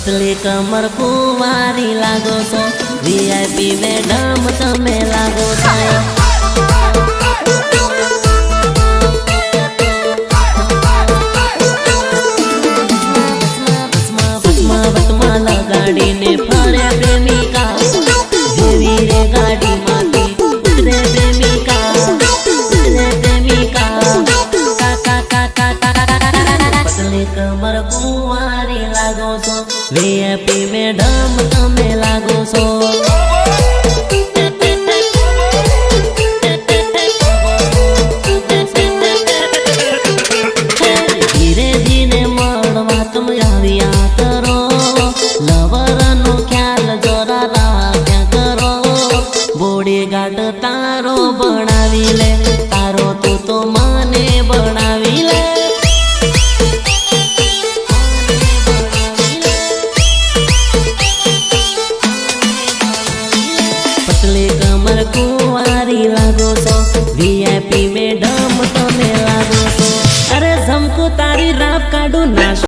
पतली कमर कुंवारी लागो सो वीआईपी मैडम तमे लागो छो। गाड़ी ने फरे प्रेमिका हेवी रे गाड़ी माटी उतरे प्रेमिका पतली कमर कुंवारी लागो छो वीआईपी मैडम तमे लागो छो। धीरे धीरे मळवा तुम आविया करो लवरनो ख्याल जोरा राख्या करो बोडी गाट तारो बनावी ले तारो तो माने बनावी ले। पतली कमर कुंवारी लागो छो वीआईपी मैडम तमे लागो छो। अरे झमको तारी राप काढू नाश